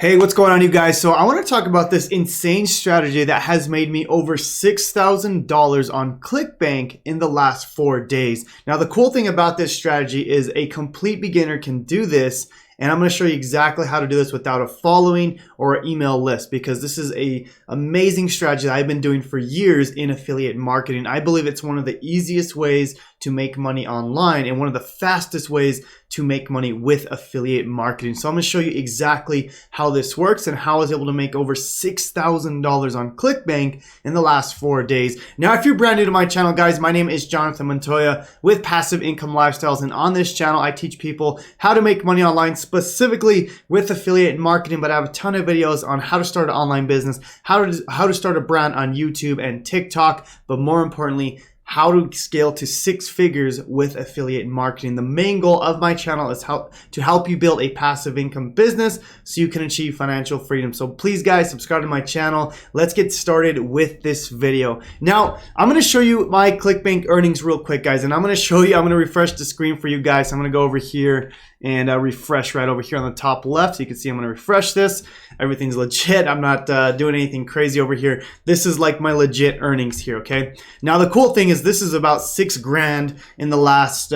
Hey, what's going on, you guys? So I want to talk about this insane strategy that has made me over $6,000 on Clickbank in the last 4 days. Now, the cool thing about this strategy is a complete beginner can do this, and I'm going to show you exactly how to do this without a following or an email list, because this is an amazing strategy that I've been doing for years in affiliate marketing. I believe it's one of the easiest ways to make money online and one of the fastest ways to make money with affiliate marketing. So I'm going to show you exactly how this works and how I was able to make over $6,000 on Clickbank in the last 4 days. Now, if you're brand new to my channel, guys, my name is Jonathan Mucheye with Passive Income Lifestyles, and on this channel I teach people how to make money online, specifically with affiliate marketing, but I have a ton of videos on how to start an online business, how to start a brand on YouTube and TikTok, but more importantly, how to scale to 6 figures with affiliate marketing. The main goal of my channel is to help you build a passive income business so you can achieve financial freedom. So please, guys, subscribe to my channel. Let's get started with this video. Now, I'm going to show you my Clickbank earnings real quick, guys, and I'm going to refresh the screen for you guys. I'm going to go over here and refresh right over here on the top left. So you can see I'm going to refresh this. Everything's legit. I'm not doing anything crazy over here. This is like my legit earnings here, okay? Now, the cool thing is this is about 6 grand in the last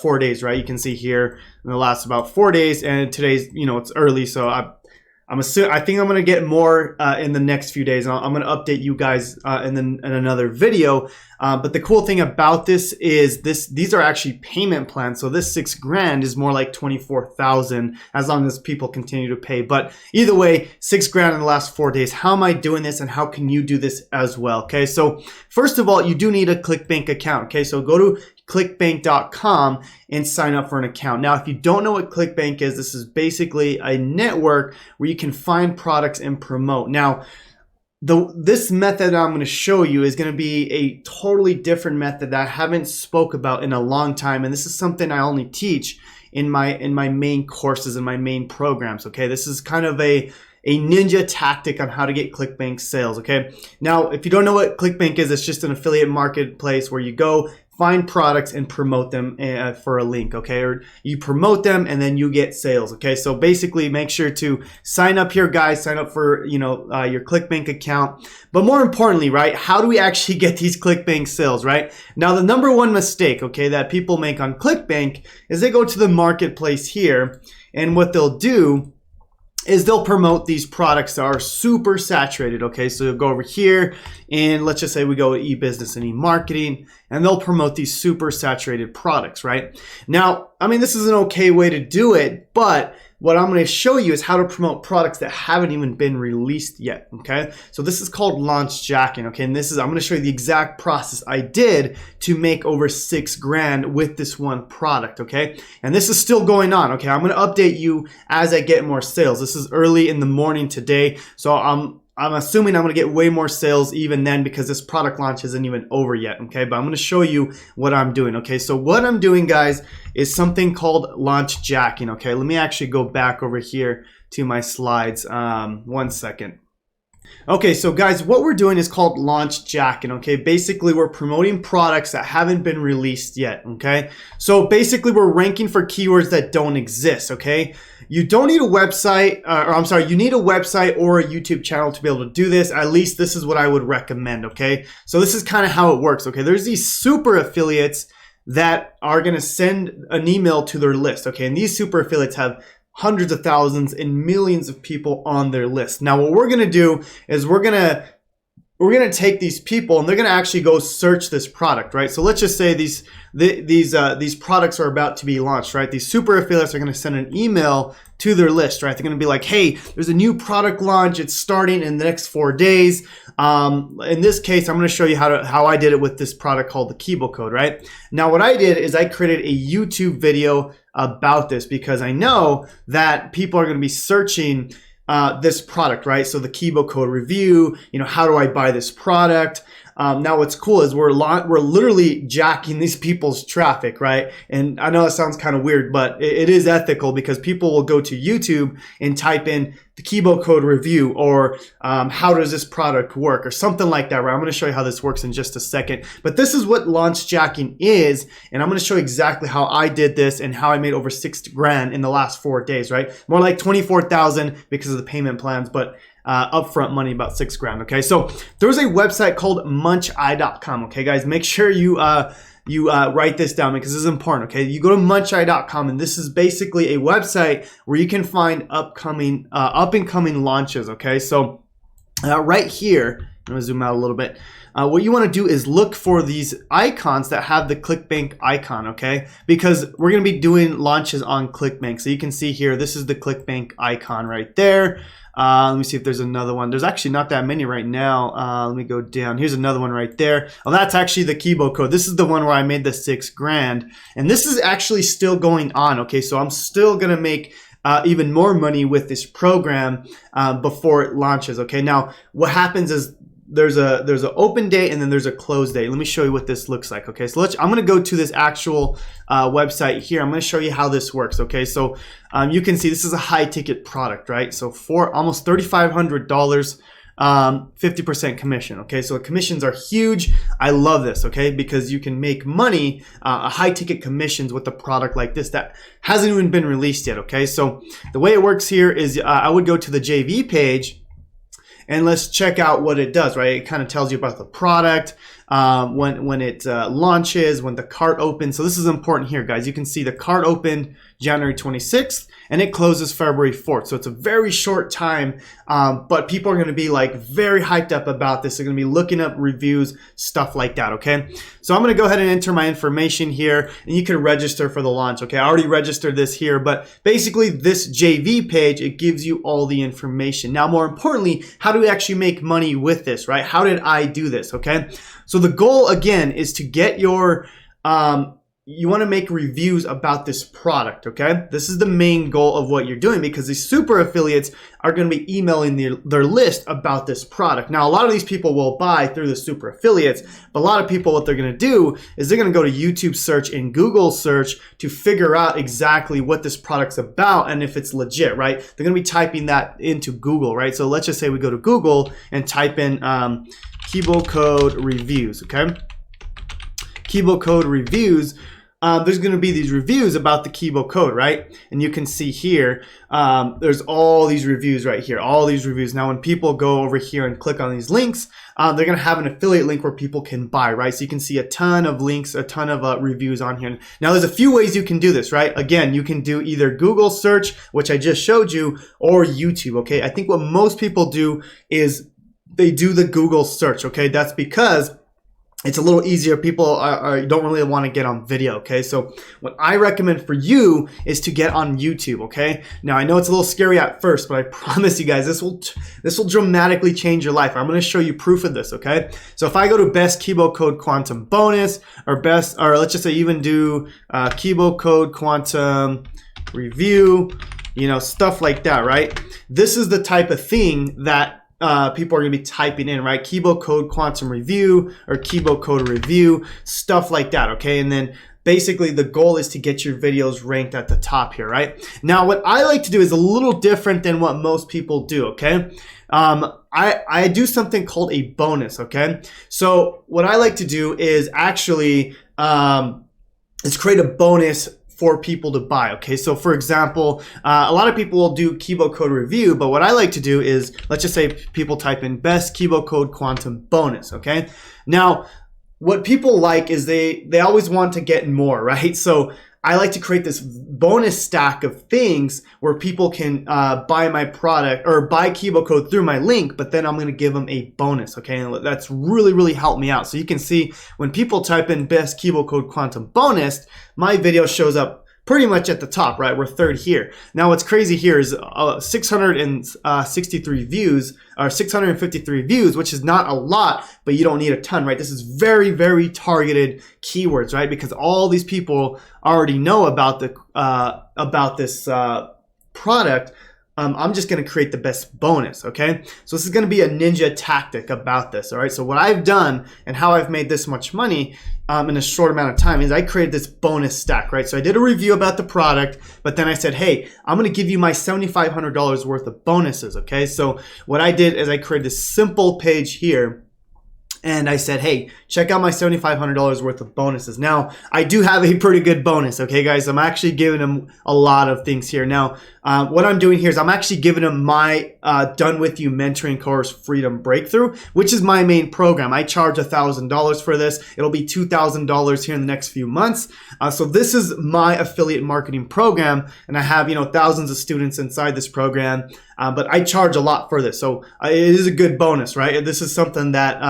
4 days, right? You can see here in the last about 4 days, and today's, it's early, so I think I'm going to get more in the next few days, and I'm going to update you guys in another video. But the cool thing about this is these are actually payment plans. So this 6 grand is more like 24,000 as long as people continue to pay. But either way, 6 grand in the last 4 days. How am I doing this, and how can you do this as well? Okay, so first of all, you do need a Clickbank account. Okay, so go to clickbank.com and sign up for an account. Now, if you don't know what Clickbank is, this is basically a network where you can find products and promote. Now, this method I'm going to show you is going to be a totally different method that I haven't spoke about in a long time, and this is something I only teach in my main courses and my main programs. Okay, this is kind of a ninja tactic on how to get Clickbank sales. Okay, now if you don't know what Clickbank is, it's just an affiliate marketplace where you go find products and promote them for a link, okay? Or you promote them and then you get sales, okay? So basically, make sure to sign up here, guys. Sign up for your Clickbank account. But more importantly, right, how do we actually get these Clickbank sales, right? Now, the number one mistake, okay, that people make on Clickbank is they go to the marketplace here, and what they'll do is they'll promote these products that are super saturated, okay? So you'll go over here, and let's just say we go e-business and e-marketing, and they'll promote these super saturated products, right? Now, I mean, this is an okay way to do it, but what I'm going to show you is how to promote products that haven't even been released yet, okay? So this is called launch jacking, okay? And I'm going to show you the exact process I did to make over 6 grand with this one product, okay? And this is still going on, okay? I'm going to update you as I get more sales. This is early in the morning today, so I'm assuming I'm going to get way more sales even then, because this product launch isn't even over yet, okay? But I'm going to show you what I'm doing, okay? So what I'm doing, guys, is something called launch jacking, okay? Let me actually go back over here to my slides. 1 second. Okay, so guys, what we're doing is called launch jacking, okay? Basically, we're promoting products that haven't been released yet, okay? So basically, we're ranking for keywords that don't exist, okay? You don't need a website, you need a website or a YouTube channel to be able to do this. At least this is what I would recommend, okay? So this is kind of how it works, okay? There's these super affiliates that are going to send an email to their list, okay? And these super affiliates have hundreds of thousands and millions of people on their list. Now, what we're going to do is we're going to take these people and they're going to actually go search this product, right? So let's just say these products are about to be launched, right? These super affiliates are going to send an email to their list, right? They're going to be like, hey, there's a new product launch. It's starting in the next 4 days. In this case, I'm going to show you how I did it with this product called the Kibo Code, right? Now, what I did is I created a YouTube video about this because I know that people are going to be searching this product, right? So the Kibo Code review, how do I buy this product? Now what's cool is we're literally jacking these people's traffic, right? And I know that sounds kind of weird, but it is ethical because people will go to YouTube and type in the Kibo code review or how does this product work or something like that, right? I'm going to show you how this works in just a second. But this is what launch jacking is, and I'm going to show you exactly how I did this and how I made over $6,000 in the last 4 days, right? More like 24,000 because of the payment plans, but upfront money about $6,000. Okay, so there's a website called Mucheye.com. Okay, guys, make sure you write this down because this is important. Okay, you go to Mucheye.com, and this is basically a website where you can find up and coming launches. Okay, so right here, I'm gonna zoom out a little bit. What you want to do is look for these icons that have the Clickbank icon, okay? Because we're going to be doing launches on Clickbank. So you can see here, this is the Clickbank icon right there. Let me see if there's another one. There's actually not that many right now. Let me go down. Here's another one right there. Oh, that's actually the Kibo code. This is the one where I made the $6,000. And this is actually still going on, okay? So I'm still going to make even more money with this program before it launches, okay? Now, what happens is there's an open date and then there's a close date. Let me show you what this looks like. Okay, so I'm going to go to this actual website here. I'm going to show you how this works. Okay, so you can see this is a high ticket product, right? So for almost $3,500, 50% commission. Okay, so commissions are huge. I love this. Okay, because you can make money, high ticket commissions with a product like this that hasn't even been released yet. Okay, so the way it works here is I would go to the JV page. And let's check out what it does, right? It kind of tells you about the product, when it launches, when the cart opens. So this is important here, guys. You can see the cart opened January 26th and it closes February 4th. So it's a very short time, but people are going to be like very hyped up about this. They're going to be looking up reviews, stuff like that, okay? So I'm going to go ahead and enter my information here and you can register for the launch, okay? I already registered this here, but basically this JV page, it gives you all the information. Now, more importantly, how do we actually make money with this, right? How did I do this, okay? So the goal, again, is to get your, you want to make reviews about this product, okay? This is the main goal of what you're doing because these super affiliates are going to be emailing their list about this product. Now, a lot of these people will buy through the super affiliates, but a lot of people, what they're going to do is they're going to go to YouTube search and Google search to figure out exactly what this product's about and if it's legit, right? They're going to be typing that into Google, right? So let's just say we go to Google and type in Kibo code reviews, okay? Kibo code reviews. There's going to be these reviews about the Kibo code, right? And you can see here, there's all these reviews right here, all these reviews. Now, when people go over here and click on these links, they're going to have an affiliate link where people can buy, right? So you can see a ton of links, a ton of reviews on here. Now, there's a few ways you can do this, right? Again, you can do either Google search, which I just showed you, or YouTube, okay? I think what most people do is they do the Google search, okay? That's because it's a little easier. People don't really want to get on video, okay? So what I recommend for you is to get on YouTube, okay? Now, I know it's a little scary at first, but I promise you guys, this will dramatically change your life. I'm going to show you proof of this, okay? So if I go to best Kibo code quantum bonus or let's just say even do Kibo code quantum review, you know, stuff like that, right? This is the type of thing that people are going to be typing in, right? Kibo code quantum review or Kibo code review, stuff like that, okay? And then basically the goal is to get your videos ranked at the top here, right? Now, what I like to do is a little different than what most people do, okay? I do something called a bonus, okay? So what I like to do is actually is create a bonus for people to buy, okay? So for example, a lot of people will do Kibo code review, but what I like to do is, let's just say people type in best Kibo code quantum bonus, okay? Now, what people like is they always want to get more, right? So I like to create this bonus stack of things where people can buy my product or buy Kibo code through my link, but then I'm going to give them a bonus, okay? And that's really, really helped me out. So you can see when people type in best Kibo code quantum bonus, my video shows up pretty much at the top, right? We're third here. Now, what's crazy here is 663 views or 653 views, which is not a lot, but you don't need a ton, right? This is very, very targeted keywords, right? Because all these people already know about this product. I'm just going to create the best bonus, okay? So this is going to be a ninja tactic about this, all right? So what I've done and how I've made this much money in a short amount of time is I created this bonus stack, right? So I did a review about the product, but then I said, hey, I'm going to give you my $7,500 worth of bonuses, okay? So what I did is I created this simple page here. And I said, hey, check out my $7,500 worth of bonuses. Now, I do have a pretty good bonus, okay, guys? I'm actually giving them a lot of things here. Now, what I'm doing here is I'm actually giving them my Done With You mentoring course, Freedom Breakthrough, which is my main program. I charge $1,000 for this. It'll be $2,000 here in the next few months. So this is my affiliate marketing program, and I have, thousands of students inside this program. But I charge a lot for this, so it is a good bonus, right? This is something that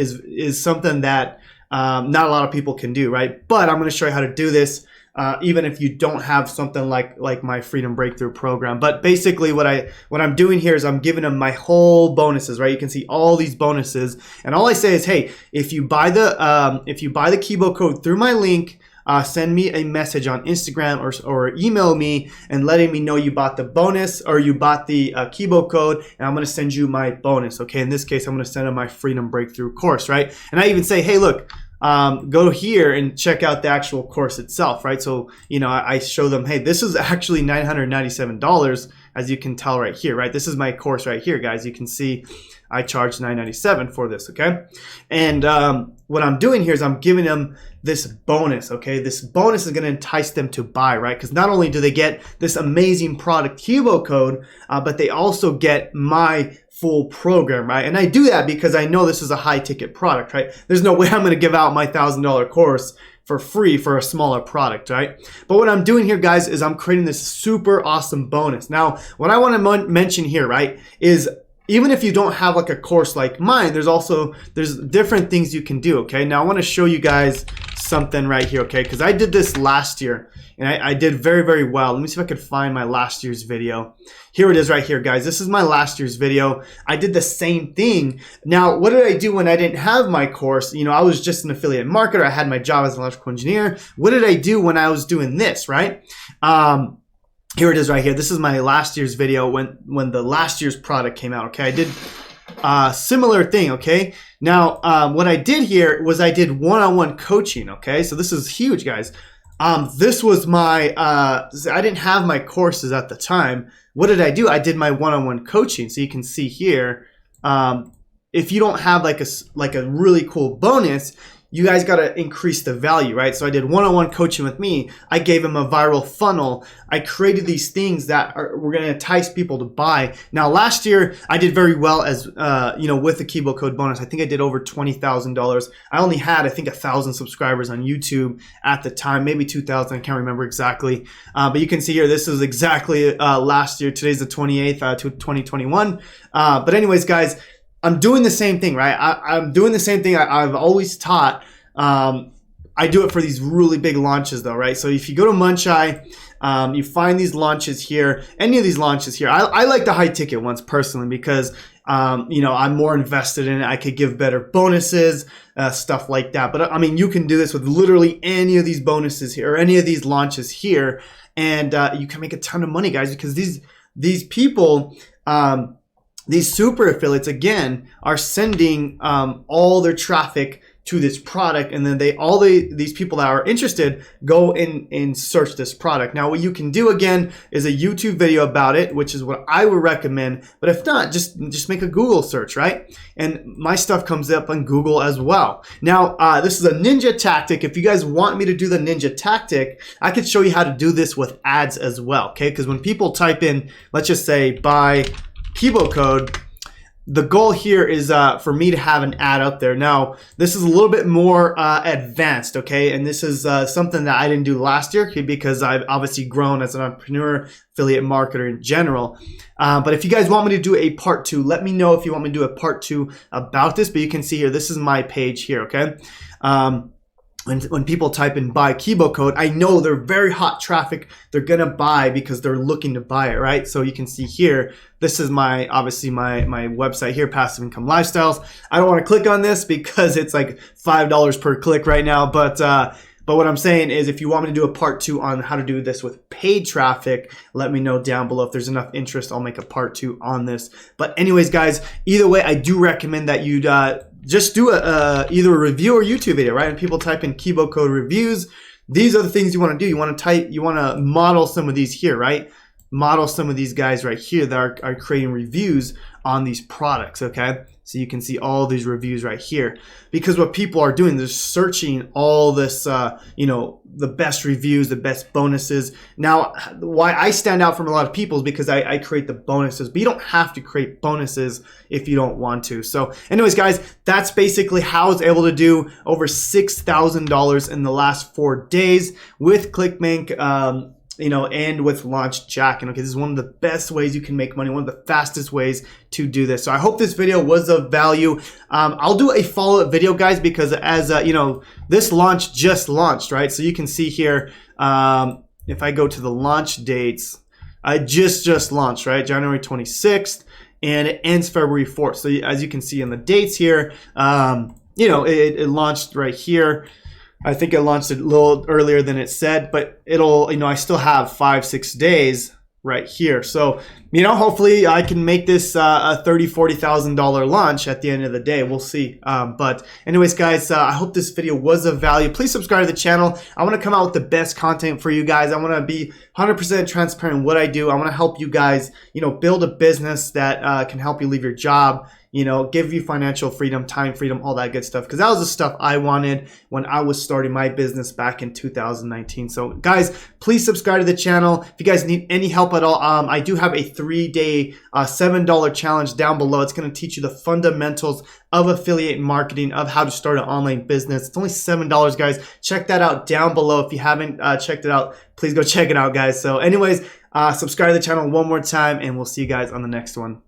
is something that not a lot of people can do, right? But I'm going to show you how to do this, even if you don't have something like my Freedom Breakthrough program. But basically, what I'm doing here is I'm giving them my whole bonuses, right? You can see all these bonuses, and all I say is, hey, if you buy the Kibo code through my link. Send me a message on Instagram or email me and letting me know you bought the bonus or you bought the Kibo code, and I'm going to send you my bonus. Okay, in this case, I'm going to send them my Freedom Breakthrough course, right? And I even say, hey, look, go here and check out the actual course itself, right? So, I show them, hey, this is actually $997, as you can tell right here, right? This is my course right here, guys. You can see I charge $997 for this, okay? And what I'm doing here is I'm giving them this bonus, okay? This bonus is going to entice them to buy, right? Because not only do they get this amazing product Kibo code, but they also get my full program, right? And I do that because I know this is a high ticket product, right? There's no way I'm going to give out my $1,000 course for free for a smaller product, right? But what I'm doing here, guys, is I'm creating this super awesome bonus. Now, what I want to mention here, right, is even if you don't have like a course like mine, there's different things you can do, okay? Now I want to show you guys something right here, okay? Because I did this last year and I did very, very well. Let me see if I could find my last year's video. Here it is right here, guys. This is my last year's video. I did the same thing. Now, what did I do when I didn't have my course? I was just an affiliate marketer. I had my job as an electrical engineer. What did I do when I was doing this, right? Here it is right here. This is my last year's video when the last year's product came out, okay? I did a similar thing, okay? Now, what I did here was I did one-on-one coaching, okay? So this is huge, guys. This was my, I didn't have my courses at the time. What did I do? I did my one-on-one coaching. So you can see here, if you don't have like a really cool bonus, you guys got to increase the value, right? So I did one-on-one coaching with me. I gave them a viral funnel. I created these things that were going to entice people to buy. Now, last year, I did very well as, with the Kibo code bonus. I think I did over $20,000. I only had, I think, 1,000 subscribers on YouTube at the time, maybe 2,000. I can't remember exactly. But you can see here, this is exactly last year. Today's the 28th, 2021. But anyways, guys, I'm doing the same thing, right? I'm doing the same thing I've always taught. I do it for these really big launches though, right? So if you go to Mucheye, you find these launches here, any of these launches here. I like the high ticket ones personally because, I'm more invested in it. I could give better bonuses, stuff like that. But I mean, you can do this with literally any of these bonuses here or any of these launches here. And you can make a ton of money, guys, because these people, these super affiliates, again, are sending all their traffic to this product, and then these people that are interested go and search this product. Now, what you can do, again, is a YouTube video about it, which is what I would recommend. But if not, just make a Google search, right? And my stuff comes up on Google as well. Now, this is a ninja tactic. If you guys want me to do the ninja tactic, I could show you how to do this with ads as well, okay? Because when people type in, let's just say, buy Kibo code, the goal here is for me to have an ad up there. Now, this is a little bit more advanced, okay? And this is something that I didn't do last year because I've obviously grown as an entrepreneur, affiliate marketer in general. But if you guys want me to do a part 2, let me know if you want me to do a part 2 about this. But you can see here, this is my page here, okay? When people type in buy Kibo code, I know they're very hot traffic. They're going to buy because they're looking to buy it, right? So you can see here, this is obviously my website here, Passive Income Lifestyles. I don't want to click on this because it's like $5 per click right now. But But what I'm saying is, if you want me to do a part 2 on how to do this with paid traffic, let me know down below. If there's enough interest, I'll make a part 2 on this. But anyways, guys, either way, I do recommend that you just do either a review or YouTube video, right? And people type in Kibo code reviews. These are the things you want to do. You want to model some of these here, right? Model some of these guys right here that are creating reviews on these products, okay? So you can see all these reviews right here, because what people are doing, they're searching all this, you know, the best reviews, the best bonuses. Now, why I stand out from a lot of people is because I create the bonuses, but you don't have to create bonuses if you don't want to. So anyways, guys, that's basically how I was able to do over $6,000 in the last 4 days with Clickbank. You know, and with Launch Jack. And okay, this is one of the best ways you can make money, one of the fastest ways to do this. So I hope this video was of value. I'll do a follow-up video, guys, because as you know, this launch just launched, right? So you can see here, if I go to the launch dates, I just launched, right? January 26th, and it ends February 4th. So as you can see in the dates here, you know, it launched right here. I think it launched a little earlier than it said, but it'll, you know, I still have 5-6 days right here. So, you know, hopefully I can make this a $30,000-$40,000 launch at the end of the day. We'll see. But anyways, guys, I hope this video was of value. Please subscribe to the channel. I want to come out with the best content for you guys. I want to be 100% transparent in what I do. I want to help you guys, you know, build a business that can help you leave your job, you know, give you financial freedom, time freedom, all that good stuff. Because that was the stuff I wanted when I was starting my business back in 2019. So guys, please subscribe to the channel. If you guys need any help at all, I do have a 3-day $7 challenge down below. It's going to teach you the fundamentals of affiliate marketing, of how to start an online business. It's only $7, guys. Check that out down below. If you haven't checked it out, please go check it out, guys. So anyways, subscribe to the channel one more time, and we'll see you guys on the next one.